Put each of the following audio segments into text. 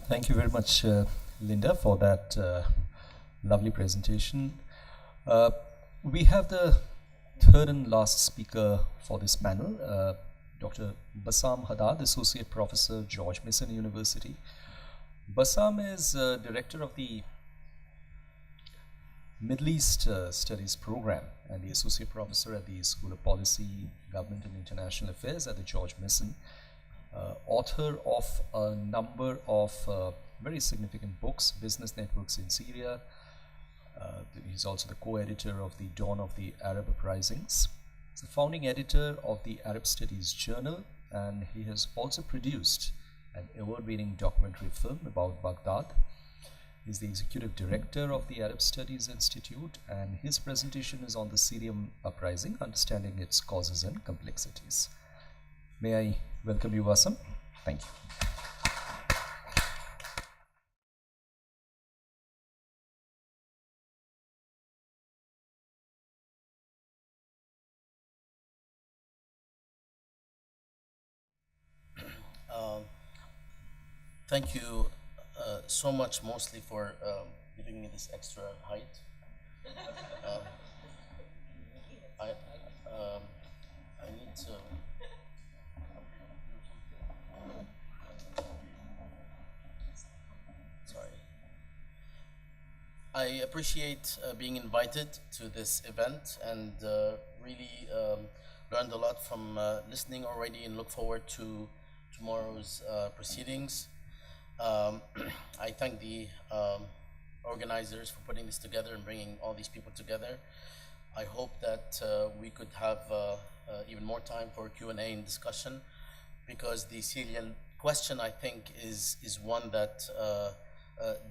Thank you very much, Linda, for that lovely presentation. Uh, we have the third and last speaker for this panel, Dr. Bassam Haddad, Associate Professor, George Mason University. Bassam is Director of the Middle East Studies Program and the Associate Professor at the School of Policy, Government and International Affairs at the George Mason. Author of a number of very significant books, Business Networks in Syria. He's also the co-editor of the Dawn of the Arab Uprisings. He's the founding editor of the Arab Studies Journal, and he has also produced an award-winning documentary film about Baghdad. He's the executive director of the Arab Studies Institute, and his presentation is on the Syrian Uprising, understanding its causes and complexities. May I welcome you, Bassam? Thank you. Thank you so much, mostly for giving me this extra height. Um, I need to. Sorry. I appreciate being invited to this event and really learned a lot from listening already and look forward to tomorrow's proceedings. I thank the organizers for putting this together and bringing all these people together. I hope that we could have even more time for Q&A and discussion, because the Syrian question, I think, is one that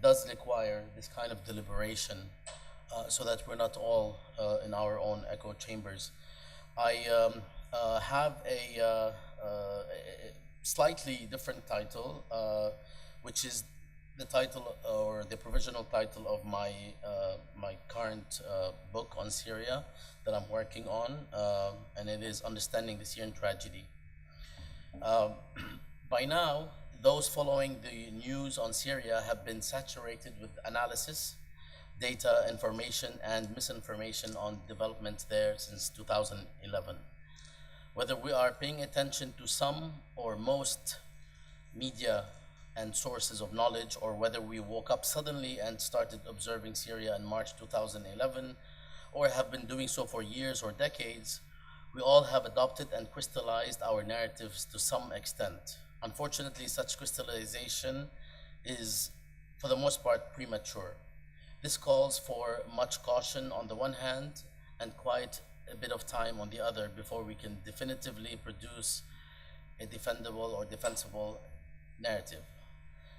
does require this kind of deliberation so that we're not all in our own echo chambers. I have a slightly different title, which is the title or the provisional title of my my current book on Syria that I'm working on, and it is Understanding the Syrian Tragedy. By now, those following the news on Syria have been saturated with analysis, data, information, and misinformation on developments there since 2011. Whether we are paying attention to some or most media and sources of knowledge, or whether we woke up suddenly and started observing Syria in March 2011, or have been doing so for years or decades, we all have adopted and crystallized our narratives to some extent. Unfortunately, such crystallization is, for the most part, premature. This calls for much caution on the one hand and quite a bit of time on the other before we can definitively produce a defendable or defensible narrative.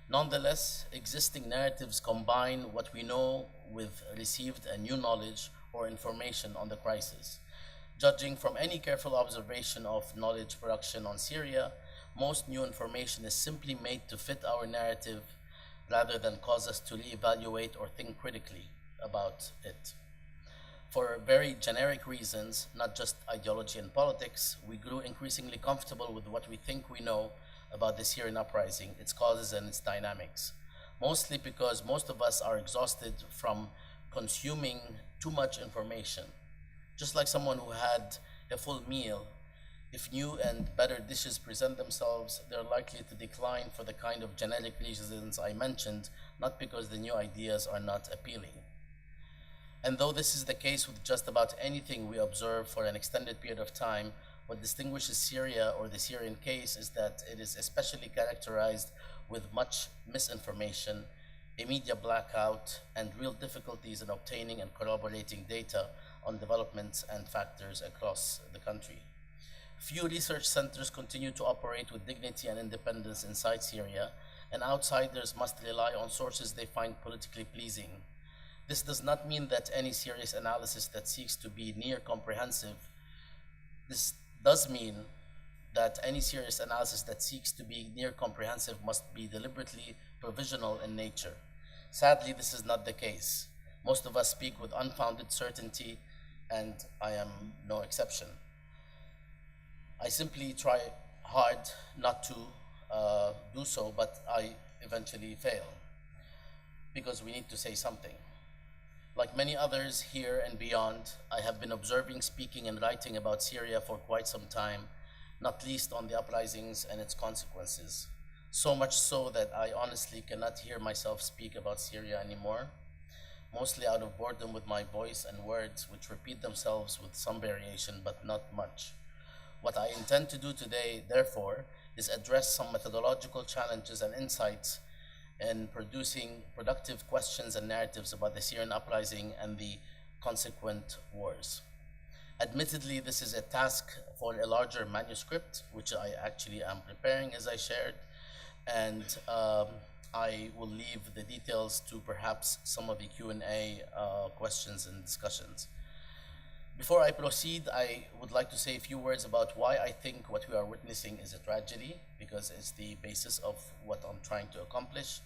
Nonetheless, existing narratives combine what we know with received and new knowledge or information on the crisis. Judging from any careful observation of knowledge production on Syria, most new information is simply made to fit our narrative rather than cause us to reevaluate or think critically about it. For very generic reasons, not just ideology and politics, we grew increasingly comfortable with what we think we know about the Syrian uprising, its causes and its dynamics, mostly because most of us are exhausted from consuming too much information. Just like someone who had a full meal, if new and better dishes present themselves, they're likely to decline for the kind of generic reasons I mentioned, not because the new ideas are not appealing. And though this is the case with just about anything we observe for an extended period of time, what distinguishes Syria or the Syrian case is that it is especially characterized with much misinformation, a media blackout, and real difficulties in obtaining and corroborating data on developments and factors across the country. Few research centers continue to operate with dignity and independence inside Syria, and outsiders must rely on sources they find politically pleasing. This does not mean that any serious analysis that seeks to be near comprehensive. This does mean that any serious analysis that seeks to be near comprehensive must be deliberately provisional in nature. Sadly, this is not the case. Most of us speak with unfounded certainty, and I am no exception. I simply try hard not to do so, but I eventually fail, because we need to say something. Like many others here and beyond, I have been observing, speaking, and writing about Syria for quite some time, not least on the uprisings and its consequences. So much so that I honestly cannot hear myself speak about Syria anymore, mostly out of boredom with my voice and words, which repeat themselves with some variation, but not much. What I intend to do today, therefore, is address some methodological challenges and insights in producing productive questions and narratives about the Syrian uprising and the consequent wars. Admittedly, this is a task for a larger manuscript, which I actually am preparing as I shared, and I will leave the details to perhaps some of the Q&A questions and discussions. Before I proceed, I would like to say a few words about why I think what we are witnessing is a tragedy, because it's the basis of what I'm trying to accomplish.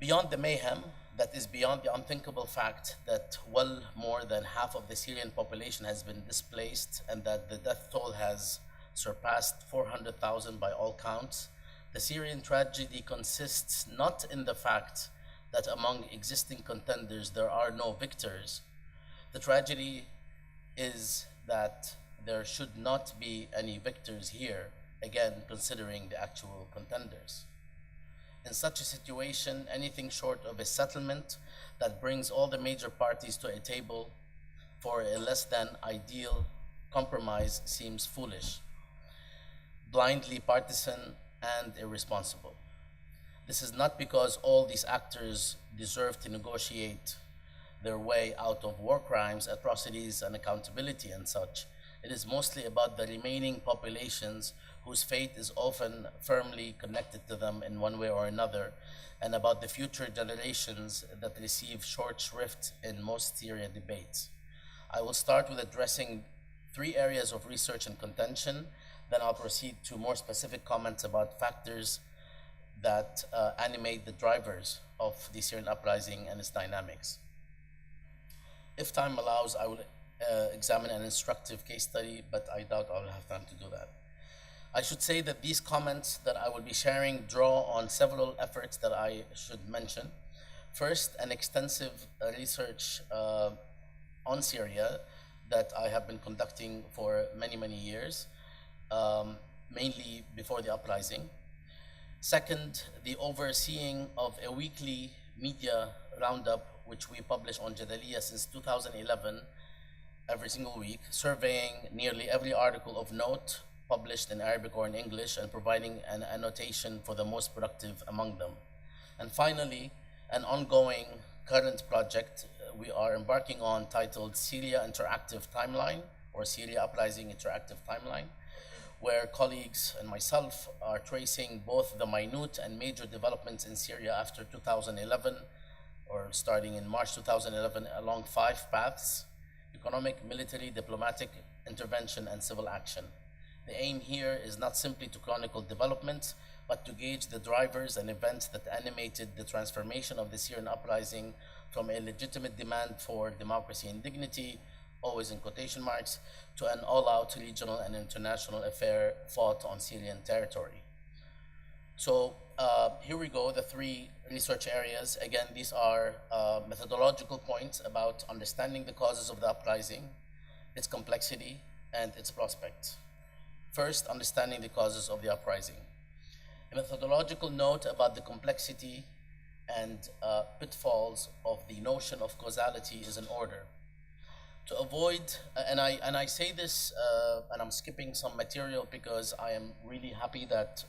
Beyond the mayhem, that is beyond the unthinkable fact that well more than half of the Syrian population has been displaced and that the death toll has surpassed 400,000 by all counts, the Syrian tragedy consists not in the fact that among existing contenders there are no victors. The tragedy is that there should not be any victors here, again, considering the actual contenders. In such a situation, anything short of a settlement that brings all the major parties to a table for a less than ideal compromise seems foolish, blindly partisan, and irresponsible. This is not because all these actors deserve to negotiate their way out of war crimes, atrocities, and accountability and such. It is mostly about the remaining populations whose fate is often firmly connected to them in one way or another, and about the future generations that receive short shrift in most Syria debates. I will start with addressing 3 areas of research and contention, then I'll proceed to more specific comments about factors that animate the drivers of the Syrian uprising and its dynamics. If time allows, I will examine an instructive case study, but I doubt I'll have time to do that. I should say that these comments that I will be sharing draw on several efforts that I should mention. First, an extensive research on Syria that I have been conducting for many, many years, mainly before the uprising. Second, the overseeing of a weekly media roundup, which we publish on Jadaliyya since 2011, every single week, surveying nearly every article of note published in Arabic or in English and providing an annotation for the most productive among them. And finally, an ongoing current project we are embarking on titled Syria Interactive Timeline, or Syria Uprising Interactive Timeline, where colleagues and myself are tracing both the minute and major developments in Syria after 2011, or starting in March 2011, along 5 paths: economic, military, diplomatic, intervention, and civil action. The aim here is not simply to chronicle developments, but to gauge the drivers and events that animated the transformation of the Syrian uprising from a legitimate demand for democracy and dignity, always in quotation marks, to an all-out regional and international affair fought on Syrian territory. So here we go, the 3 research areas. Again, these are methodological points about understanding the causes of the uprising, its complexity, and its prospects. First, understanding the causes of the uprising. A methodological note about the complexity and pitfalls of the notion of causality is in order. To avoid, and I say this, and I'm skipping some material because I am really happy that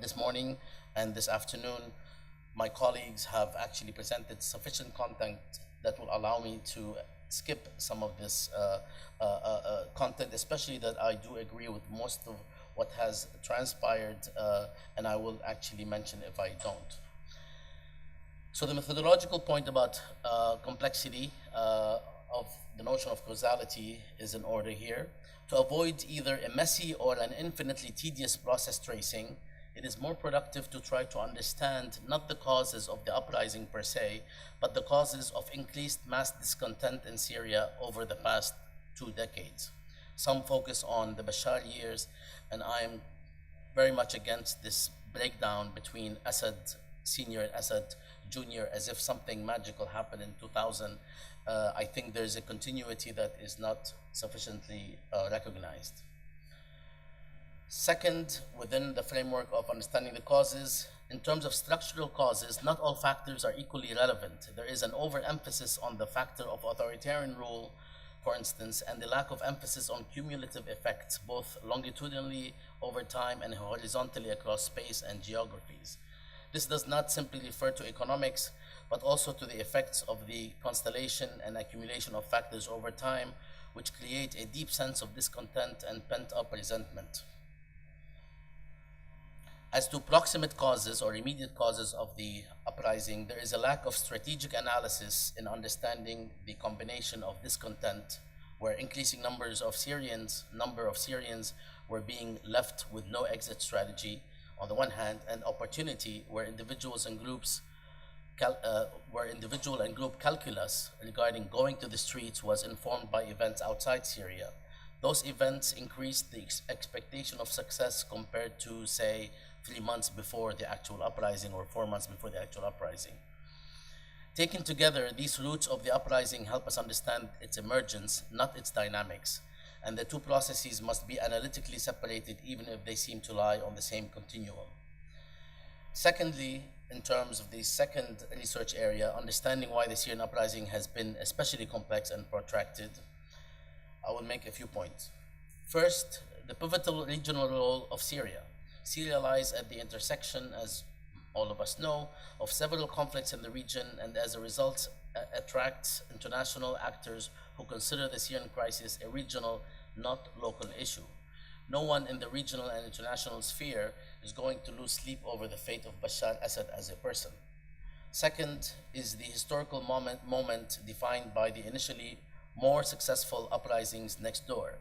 this morning and this afternoon, my colleagues have actually presented sufficient content that will allow me to skip some of this content, especially that I do agree with most of what has transpired, and I will actually mention if I don't. So the methodological point about complexity of the notion of causality is in order here. To avoid either a messy or an infinitely tedious process tracing, it is more productive to try to understand not the causes of the uprising per se, but the causes of increased mass discontent in Syria over the past 2 decades. Some focus on the Bashar years, and I am very much against this breakdown between Assad Senior and Assad Junior as if something magical happened in 2000, I think there's a continuity that is not sufficiently recognized. Second, within the framework of understanding the causes, in terms of structural causes, not all factors are equally relevant. There is an overemphasis on the factor of authoritarian rule, for instance, and the lack of emphasis on cumulative effects, both longitudinally over time and horizontally across space and geographies. This does not simply refer to economics, but also to the effects of the constellation and accumulation of factors over time, which create a deep sense of discontent and pent-up resentment. As to proximate causes or immediate causes of the uprising, there is a lack of strategic analysis in understanding the combination of discontent, where increasing number of Syrians were being left with no exit strategy on the one hand, and opportunity, where individual and group calculus regarding going to the streets was informed by events outside Syria. Those events increased the expectation of success compared to, say, 3 months before the actual uprising or 4 months before the actual uprising. Taken together, these roots of the uprising help us understand its emergence, not its dynamics, and the two processes must be analytically separated even if they seem to lie on the same continuum. Secondly, in terms of the second research area, understanding why the Syrian uprising has been especially complex and protracted, I will make a few points. First, the pivotal regional role of Syria. Syria lies at the intersection, as all of us know, of several conflicts in the region, and as a result attracts international actors who consider the Syrian crisis a regional, not local issue. No one in the regional and international sphere is going to lose sleep over the fate of Bashar Assad as a person. Second is the historical moment defined by the initially more successful uprisings next door.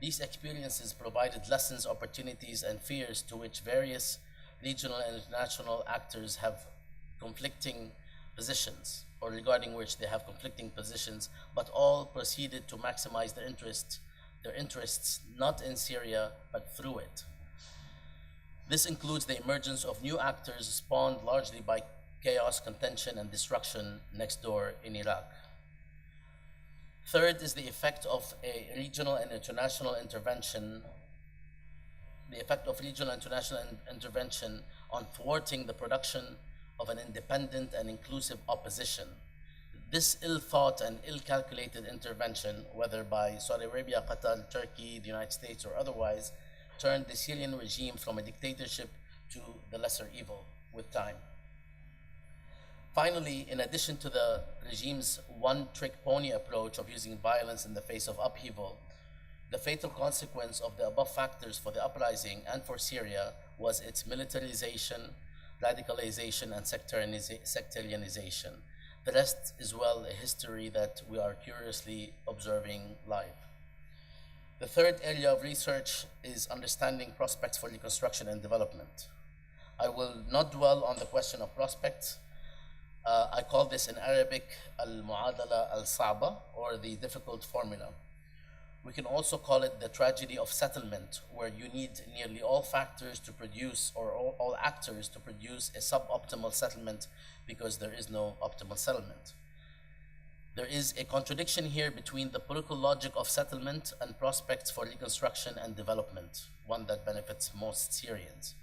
These experiences provided lessons, opportunities, and fears to which various regional and international actors have conflicting positions, or regarding which they have conflicting positions, but all proceeded to maximize their interests not in Syria, but through it. This includes the emergence of new actors spawned largely by chaos, contention, and destruction next door in Iraq. Third is the effect of regional and international intervention on thwarting the production of an independent and inclusive opposition. This ill-thought and ill-calculated intervention, whether by Saudi Arabia, Qatar, Turkey, the United States, or otherwise, turned the Syrian regime from a dictatorship to the lesser evil with time. Finally, in addition to the regime's one-trick pony approach of using violence in the face of upheaval, the fatal consequence of the above factors for the uprising and for Syria was its militarization, radicalization, and sectarianization. The rest is, well, a history that we are curiously observing live. The third area of research is understanding prospects for reconstruction and development. I will not dwell on the question of prospects. I call this in Arabic al-mu'adala al-sa'ba, or the difficult formula. We can also call it the tragedy of settlement, where you need nearly all factors to produce, or all actors to produce a suboptimal settlement because there is no optimal settlement. There is a contradiction here between the political logic of settlement and prospects for reconstruction and development, one that benefits most Syrians.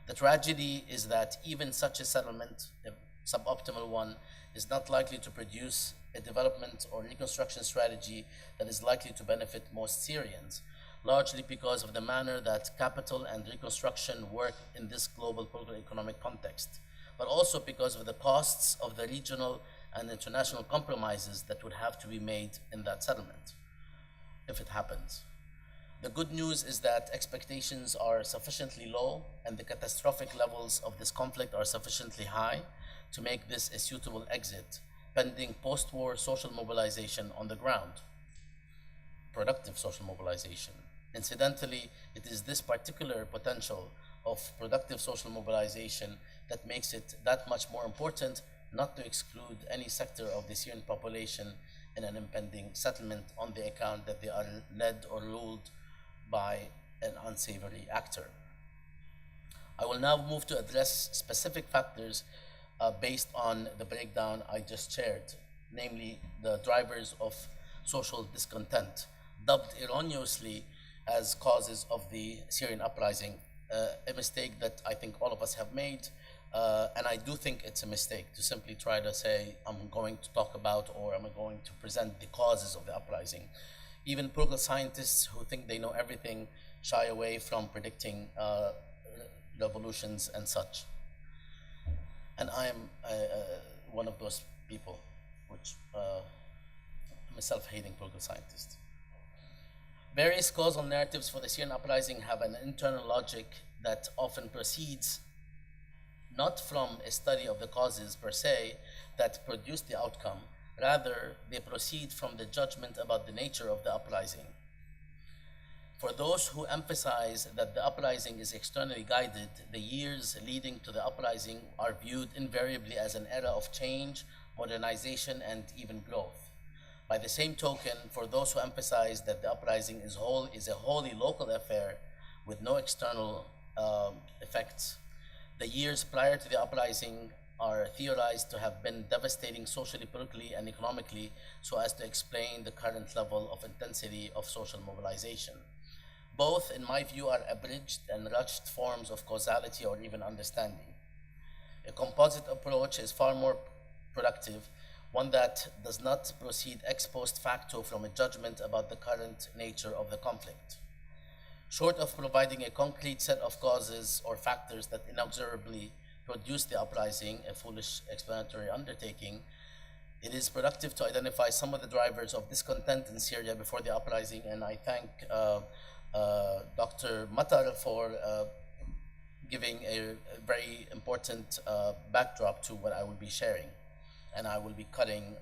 The tragedy is that even such a settlement, a suboptimal one, is not likely to produce a development or reconstruction strategy that is likely to benefit most Syrians, largely because of the manner that capital and reconstruction work in this global political economic context, but also because of the costs of the regional and international compromises that would have to be made in that settlement, if it happens. The good news is that expectations are sufficiently low and the catastrophic levels of this conflict are sufficiently high to make this a suitable exit, pending post-war social mobilization on the ground, productive social mobilization. Incidentally, it is this particular potential of productive social mobilization that makes it that much more important not to exclude any sector of the Syrian population in an impending settlement on the account that they are led or ruled by an unsavory actor. I will now move to address specific factors based on the breakdown I just shared, namely the drivers of social discontent, dubbed erroneously as causes of the Syrian uprising, a mistake that I think all of us have made, and I do think it's a mistake to simply try to say, I'm going to talk about or I'm going to present the causes of the uprising. Even political scientists who think they know everything shy away from predicting revolutions and such. And I am one of those people, which I'm a self-hating political scientist. Various causal narratives for the Syrian uprising have an internal logic that often proceeds not from a study of the causes per se that produced the outcome, rather they proceed from the judgment about the nature of the uprising. For those who emphasize that the uprising is externally guided, the years leading to the uprising are viewed invariably as an era of change, modernization, and even growth. By the same token, for those who emphasize that the uprising is a wholly local affair with no external effects, the years prior to the uprising are theorized to have been devastating socially, politically, and economically, so as to explain the current level of intensity of social mobilization. Both, in my view, are abridged and rushed forms of causality or even understanding. A composite approach is far more productive, one that does not proceed ex post facto from a judgment about the current nature of the conflict. Short of providing a concrete set of causes or factors that inexorably produce the uprising, a foolish explanatory undertaking, it is productive to identify some of the drivers of discontent in Syria before the uprising, and I thank Dr. Matar for giving a very important backdrop to what I will be sharing, and I will be cutting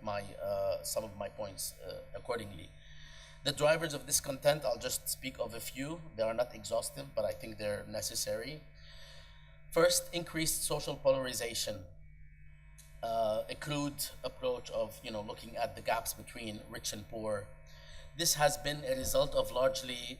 some of my points accordingly. The drivers of discontent, I'll just speak of a few. They are not exhaustive, but I think they're necessary. First, increased social polarization. A crude approach of looking at the gaps between rich and poor. This has been a result of largely,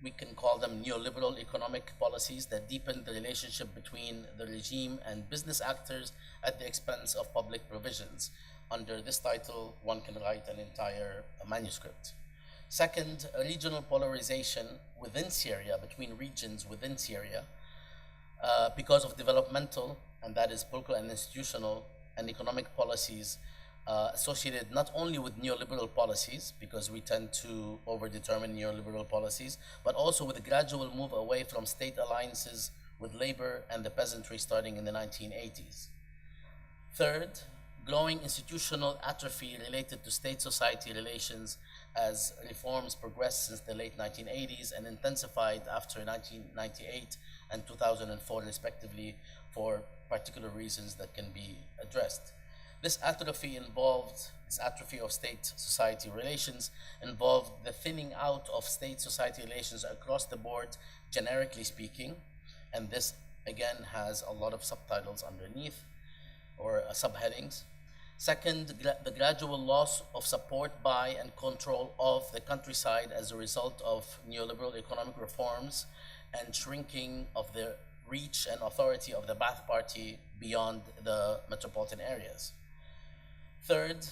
we can call them neoliberal economic policies that deepen the relationship between the regime and business actors at the expense of public provisions. Under this title, one can write an entire manuscript. Second, regional polarization within Syria, between regions within Syria, because of developmental, and that is political and institutional, and economic policies associated not only with neoliberal policies, because we tend to overdetermine neoliberal policies, but also with a gradual move away from state alliances with labor and the peasantry starting in the 1980s. Third, growing institutional atrophy related to state-society relations as reforms progressed since the late 1980s and intensified after 1998 and 2004 respectively for particular reasons that can be addressed. This atrophy of state-society relations involved the thinning out of state-society relations across the board, generically speaking, and this again has a lot of subtitles underneath or subheadings. Second, the gradual loss of support by and control of the countryside as a result of neoliberal economic reforms and shrinking of the reach and authority of the Ba'ath Party beyond the metropolitan areas. Third,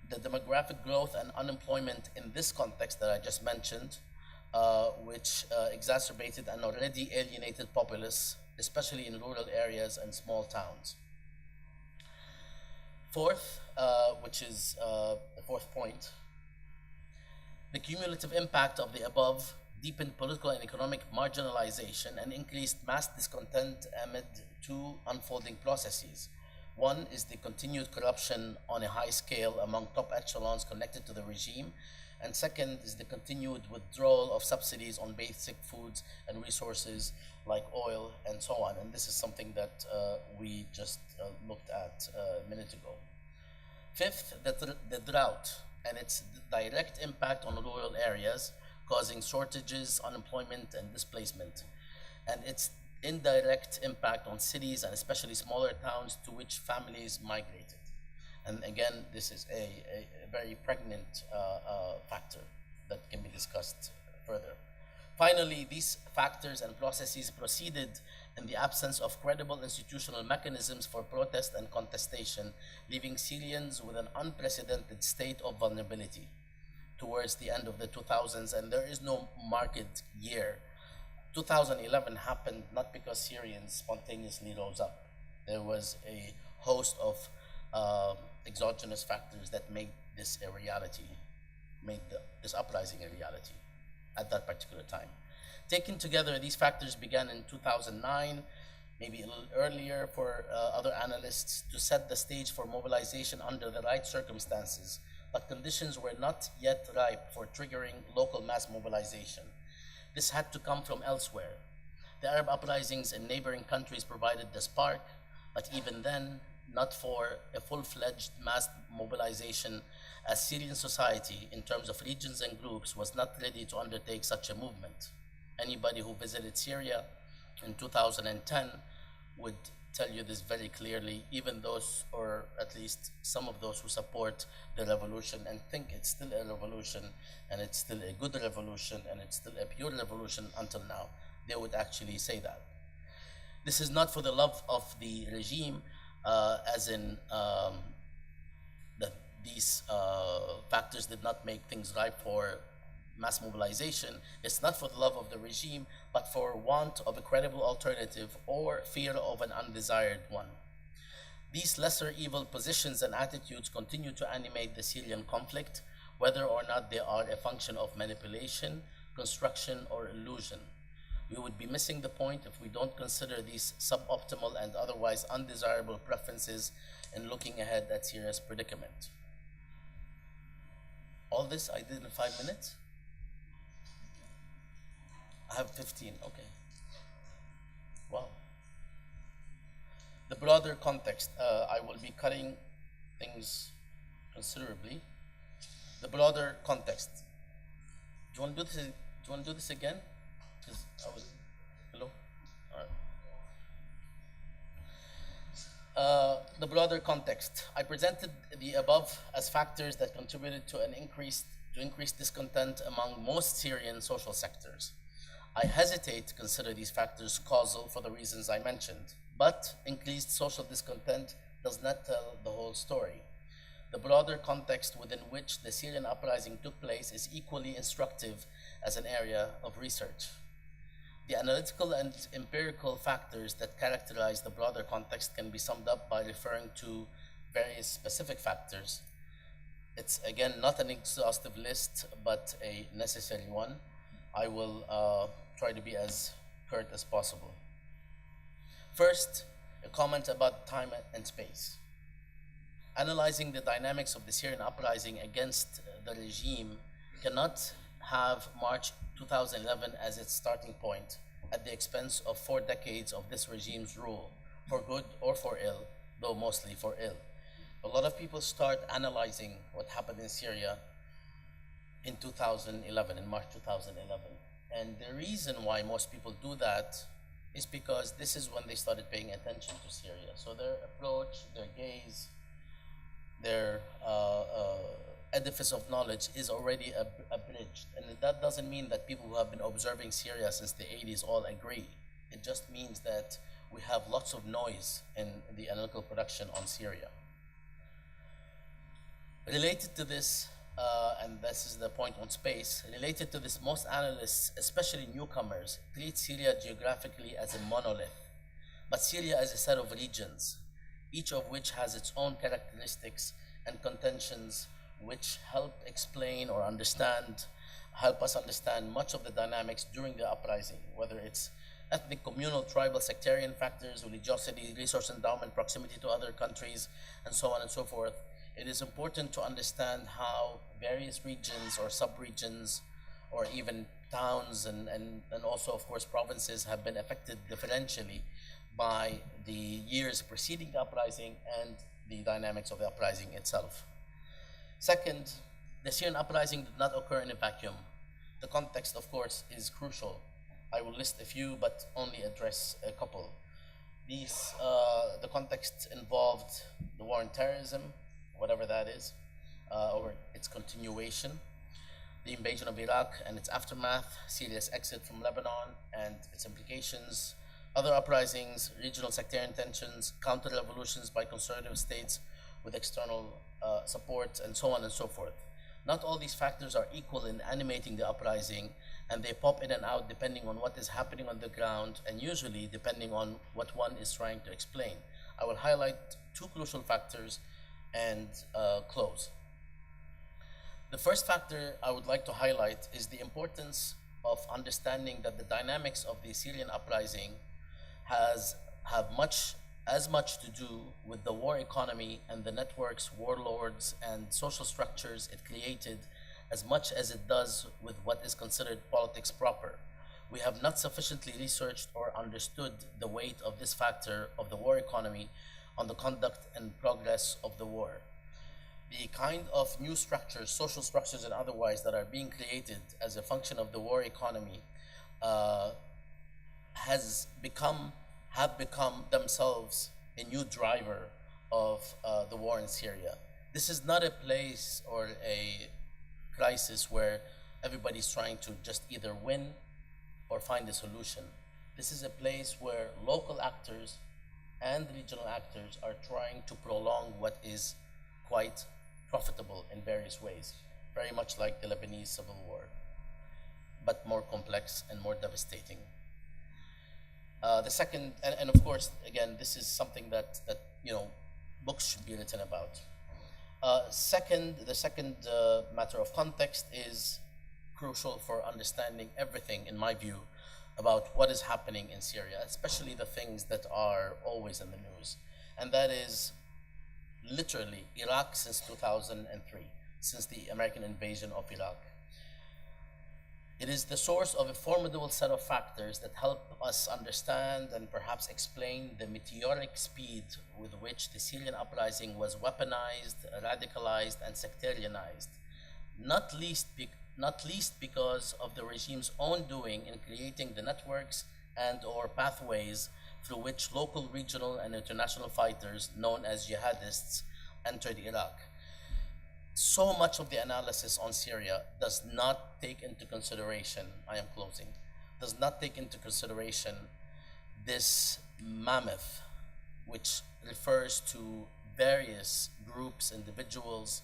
the demographic growth and unemployment in this context that I just mentioned, which exacerbated an already alienated populace, especially in rural areas and small towns. Fourth, which is the fourth point, the cumulative impact of the above deepened political and economic marginalization and increased mass discontent amid two unfolding processes. One is the continued corruption on a high scale among top echelons connected to the regime, and second is the continued withdrawal of subsidies on basic foods and resources like oil and so on. And this is something that we just looked at a minute ago. Fifth, the drought and its direct impact on rural areas, causing shortages, unemployment, and displacement, and its indirect impact on cities and especially smaller towns to which families migrated. And again, this is a very pregnant factor that can be discussed further. Finally, these factors and processes proceeded in the absence of credible institutional mechanisms for protest and contestation, leaving Syrians with an unprecedented state of vulnerability towards the end of the 2000s, and there is no marked year. 2011 happened not because Syrians spontaneously rose up. There was a host of exogenous factors that made this a reality, this uprising a reality at that particular time. Taken together, these factors began in 2009, maybe a little earlier for other analysts, to set the stage for mobilization under the right circumstances, but conditions were not yet ripe for triggering local mass mobilization. This had to come from elsewhere. The Arab uprisings in neighboring countries provided the spark, but even then, not for a full-fledged mass mobilization, as Syrian society, in terms of regions and groups, was not ready to undertake such a movement. Anybody who visited Syria in 2010 would tell you this very clearly, even those, or at least some of those who support the revolution and think it's still a revolution, and it's still a good revolution, and it's still a pure revolution until now. They would actually say that. This is not for the love of the regime, as in that these factors did not make things ripe for mass mobilization. It's not for the love of the regime, but for want of a credible alternative or fear of an undesired one. These lesser evil positions and attitudes continue to animate the Syrian conflict, whether or not they are a function of manipulation, construction, or illusion. We would be missing the point if we don't consider these suboptimal and otherwise undesirable preferences in looking ahead at Syria's predicament. All this I did in 5 minutes? I have 15, okay. Wow. The broader context, I will be cutting things considerably. The broader context. Do you want to do this again? Because I was, hello? All right. The broader context. I presented the above as factors that contributed to increased discontent among most Syrian social sectors. I hesitate to consider these factors causal for the reasons I mentioned, but increased social discontent does not tell the whole story. The broader context within which the Syrian uprising took place is equally instructive as an area of research. The analytical and empirical factors that characterize the broader context can be summed up by referring to various specific factors. It's, again, not an exhaustive list, but a necessary one. I will try to be as curt as possible. First, a comment about time and space. Analyzing the dynamics of the Syrian uprising against the regime cannot have March 2011 as its starting point at the expense of 4 decades of this regime's rule, for good or for ill, though mostly for ill. A lot of people start analyzing what happened in Syria in 2011, in March 2011. And the reason why most people do that is because this is when they started paying attention to Syria. So their approach, their gaze, their edifice of knowledge is already abridged. And that doesn't mean that people who have been observing Syria since the 80s all agree. It just means that we have lots of noise in the analytical production on Syria. Related to this, and this is the point on space, related to this, most analysts, especially newcomers, treat Syria geographically as a monolith, but Syria as a set of regions, each of which has its own characteristics and contentions which help explain or help us understand much of the dynamics during the uprising, whether it's ethnic, communal, tribal, sectarian factors, religiosity, resource endowment, proximity to other countries, and so on and so forth. It is important to understand how various regions or sub-regions or even towns and also, of course, provinces have been affected differentially by the years preceding the uprising and the dynamics of the uprising itself. Second, the Syrian uprising did not occur in a vacuum. The context, of course, is crucial. I will list a few, but only address a couple. The context involved the war on terrorism, whatever that is, or its continuation, the invasion of Iraq and its aftermath, Syria's exit from Lebanon and its implications, other uprisings, regional sectarian tensions, counter-revolutions by conservative states with external support, and so on and so forth. Not all these factors are equal in animating the uprising, and they pop in and out depending on what is happening on the ground, and usually depending on what one is trying to explain. I will highlight two crucial factors and close. The first factor I would like to highlight is the importance of understanding that the dynamics of the Syrian uprising have as much to do with the war economy and the networks, warlords, and social structures it created as much as it does with what is considered politics proper. We have not sufficiently researched or understood the weight of this factor of the war economy on the conduct and progress of the war. The kind of new structures, social structures and otherwise, that are being created as a function of the war economy have become themselves a new driver of the war in Syria. This is not a place or a crisis where everybody's trying to just either win or find a solution. This is a place where local actors and regional actors are trying to prolong what is quite profitable in various ways, very much like the Lebanese civil war, but more complex and more devastating. The second, and of course, again, this is something that books should be written about. The second matter of context is crucial for understanding everything, in my view, about what is happening in Syria, especially the things that are always in the news, and that is literally Iraq since 2003, since the American invasion of Iraq. It is the source of a formidable set of factors that help us understand and perhaps explain the meteoric speed with which the Syrian uprising was weaponized, radicalized, and sectarianized, not least because of the regime's own doing in creating the networks and/or pathways through which local, regional, and international fighters known as jihadists entered Iraq. So much of the analysis on Syria does not take into consideration, does not take into consideration this mammoth, which refers to various groups, individuals,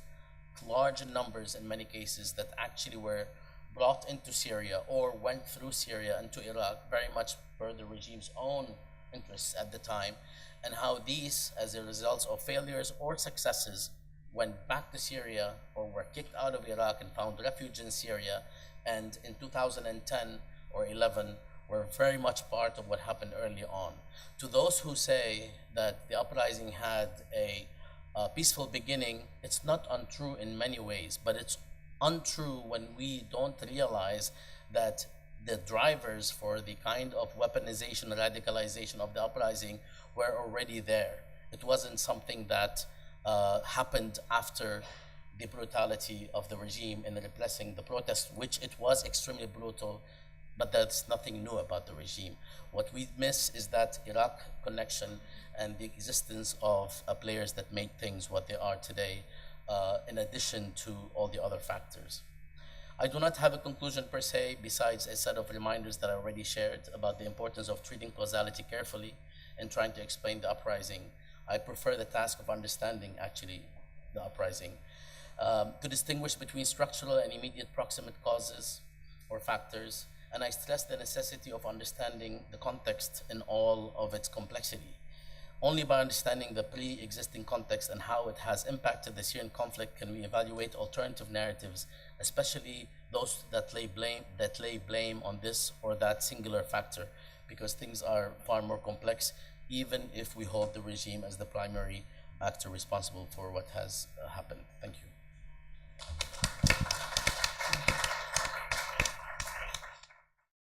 large in numbers in many cases, that actually were brought into Syria or went through Syria into Iraq, very much per the regime's own interests at the time, and how these, as a result of failures or successes, went back to Syria or were kicked out of Iraq and found refuge in Syria, and in 2010 or 11 were very much part of what happened early on. To those who say that the uprising had a peaceful beginning, it's not untrue in many ways, but it's untrue when we don't realize that the drivers for the kind of weaponization, radicalization of the uprising were already there. It wasn't something that happened after the brutality of the regime in repressing the protests, which it was extremely brutal, but that's nothing new about the regime. What we miss is that Iraq connection and the existence of players that made things what they are today, in addition to all the other factors. I do not have a conclusion per se, besides a set of reminders that I already shared about the importance of treating causality carefully and trying to explain the uprising. I prefer the task of understanding, actually, the uprising, to distinguish between structural and immediate proximate causes or factors, and I stress the necessity of understanding the context in all of its complexity. Only by understanding the pre-existing context and how it has impacted the Syrian conflict can we evaluate alternative narratives, especially those that lay blame on this or that singular factor, because things are far more complex, even if we hold the regime as the primary actor responsible for what has happened. Thank you.